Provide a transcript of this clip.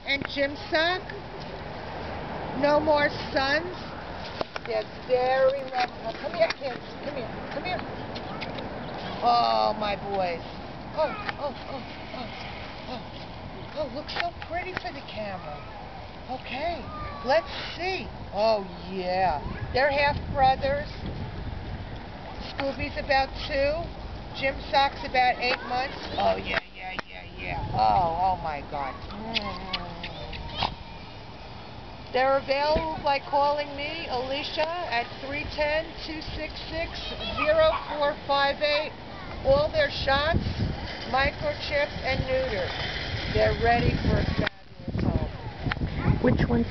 and Jim Sock. No more sons. They're very lovable. Come here, kids. Come here. Come here. Oh, my boys. Oh, oh, oh, oh, oh. Oh, looks so pretty for the camera. Okay, let's see. Oh, yeah. They're half-brothers. Scooby's about 2. Jim Sock's about 8 months. Oh, yeah. Oh my God. They're available by calling me, Alicia, at 310-266-0458. All their shots, microchipped, and neutered. They're ready for a fabulous home. Which one's